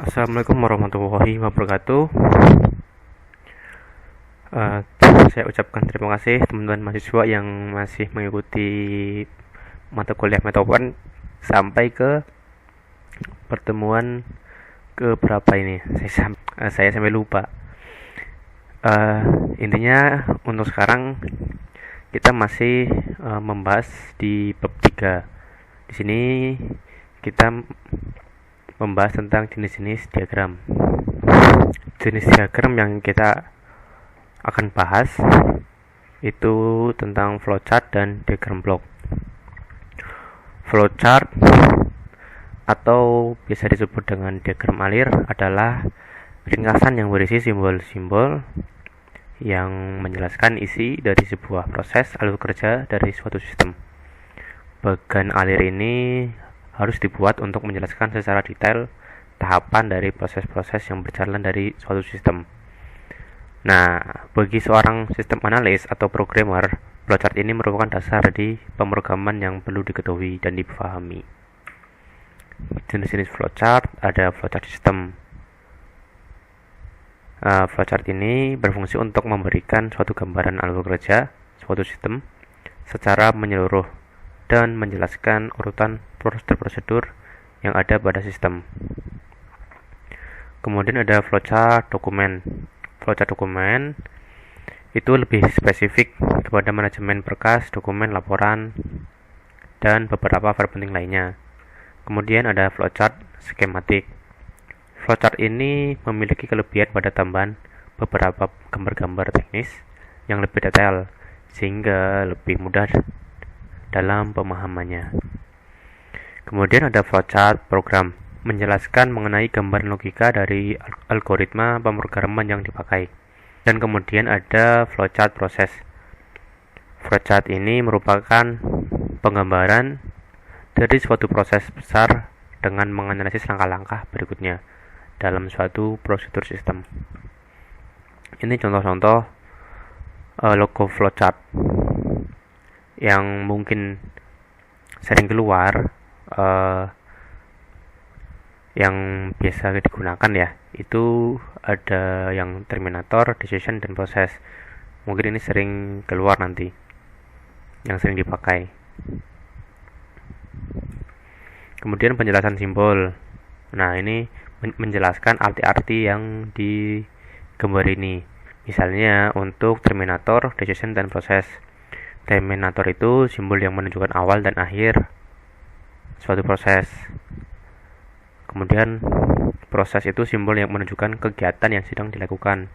Assalamualaikum warahmatullahi wabarakatuh. Eh, saya ucapkan terima kasih teman-teman mahasiswa yang masih mengikuti mata kuliah Metapan sampai ke pertemuan ke berapa ini. Saya sampai lupa. Intinya untuk sekarang kita masih membahas di bab 3. Di sini kita membahas tentang jenis-jenis diagram. Jenis diagram yang kita akan bahas itu tentang flowchart dan diagram blok. Flowchart atau biasa disebut dengan diagram alir adalah ringkasan yang berisi simbol-simbol yang menjelaskan isi dari sebuah proses alur kerja dari suatu sistem. Bagan alir ini harus dibuat untuk menjelaskan secara detail tahapan dari proses-proses yang berjalan dari suatu sistem. Nah, bagi seorang sistem analis atau programmer, flowchart ini merupakan dasar di pemrograman yang perlu diketahui dan dipahami. Jenis-jenis flowchart ada flowchart sistem. Flowchart ini berfungsi untuk memberikan suatu gambaran alur kerja suatu sistem secara menyeluruh dan menjelaskan urutan prosedur-prosedur yang ada pada sistem. Kemudian ada flowchart dokumen. Flowchart dokumen itu lebih spesifik kepada manajemen berkas, dokumen, laporan, dan beberapa file penting lainnya. Kemudian ada flowchart skematik. Flowchart ini memiliki kelebihan pada tambahan beberapa gambar-gambar teknis yang lebih detail sehingga lebih mudah dalam pemahamannya. Kemudian ada flowchart program, menjelaskan mengenai gambaran logika dari algoritma pemrograman yang dipakai. Dan kemudian ada flowchart proses. Flowchart ini merupakan penggambaran dari suatu proses besar dengan menganalisis langkah-langkah berikutnya dalam suatu prosedur sistem. Ini contoh-contoh logo flowchart yang mungkin sering keluar, yang biasa digunakan ya, itu ada yang terminator, decision, dan proses. Mungkin ini sering keluar nanti, yang sering dipakai. Kemudian penjelasan simbol. Nah, ini menjelaskan arti-arti yang digambar ini. Misalnya untuk terminator, decision, dan proses. Terminator itu simbol yang menunjukkan awal dan akhir suatu proses. Kemudian proses itu simbol yang menunjukkan kegiatan yang sedang dilakukan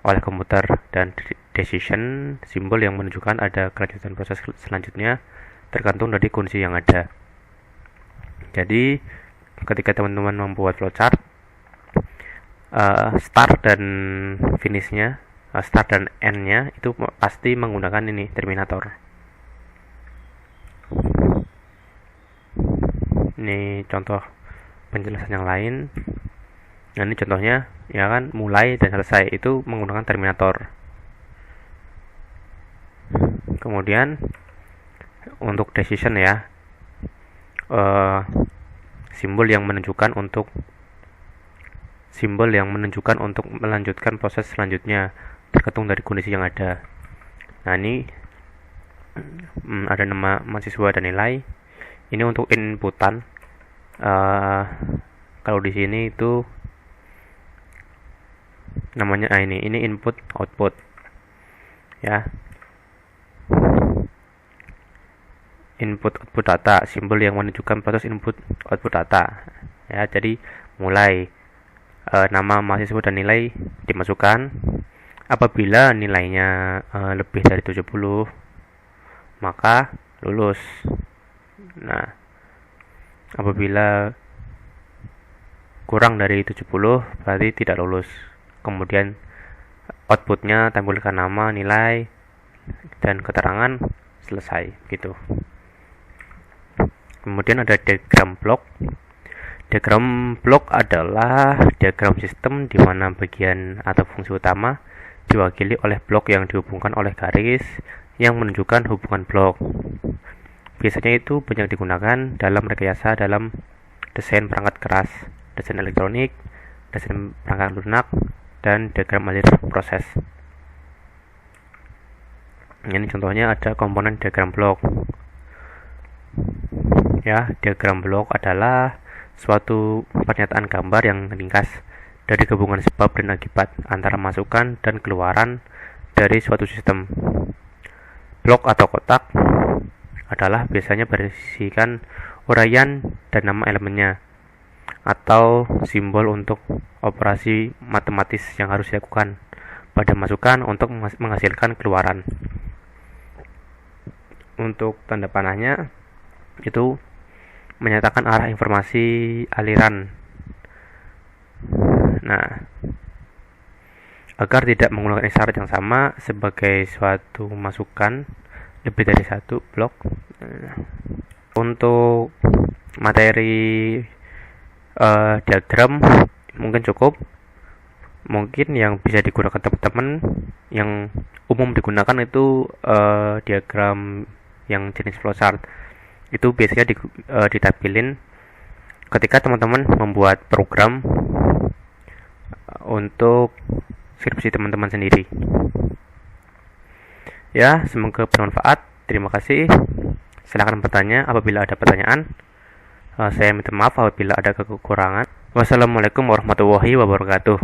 oleh komputer, dan decision simbol yang menunjukkan ada kelanjutan proses selanjutnya tergantung dari kondisi yang ada. Jadi ketika teman-teman membuat flowchart, start dan finishnya, start dan end-nya itu pasti menggunakan ini terminator. Ini contoh penjelasan yang lain. Nah, ini contohnya ya kan, mulai dan selesai itu menggunakan terminator. Kemudian untuk decision ya, simbol yang menunjukkan untuk melanjutkan proses selanjutnya tergantung dari kondisi yang ada. Nah, ini ada nama mahasiswa dan nilai. Ini untuk inputan. Kalau di sini itu namanya ini input output ya. Input output data, simbol yang menunjukkan proses input output data ya. Jadi mulai, nama mahasiswa dan nilai dimasukkan. Apabila nilainya lebih dari 70 maka lulus. Nah, apabila kurang dari 70 berarti tidak lulus. Kemudian outputnya tampilkan nama, nilai, dan keterangan, selesai gitu. Kemudian ada diagram blok. Diagram blok adalah diagram sistem di mana bagian atau fungsi utama diwakili oleh blok yang dihubungkan oleh garis yang menunjukkan hubungan blok. Biasanya itu banyak digunakan dalam rekayasa dalam desain perangkat keras desain elektronik, desain perangkat lunak, dan diagram alir proses. Ini contohnya ada komponen diagram blok. Ya, diagram blok adalah suatu pernyataan gambar yang ringkas dari hubungan sebab dan akibat antara masukan dan keluaran dari suatu sistem. Blok atau kotak adalah biasanya berisikan uraian dan nama elemennya atau simbol untuk operasi matematis yang harus dilakukan pada masukan untuk menghasilkan keluaran. Untuk tanda panahnya itu menyatakan arah informasi aliran. Nah, agar tidak menggunakan isyarat yang sama sebagai suatu masukan lebih dari satu blok. Untuk materi diagram mungkin cukup. Mungkin yang bisa digunakan teman-teman yang umum digunakan itu diagram yang jenis flowchart. Itu biasanya ditampilin ketika teman-teman membuat program untuk skripsi teman-teman sendiri. Ya, semoga bermanfaat. Terima kasih. Silakan bertanya apabila ada pertanyaan. Saya minta maaf apabila ada kekurangan. Wassalamualaikum warahmatullahi wabarakatuh.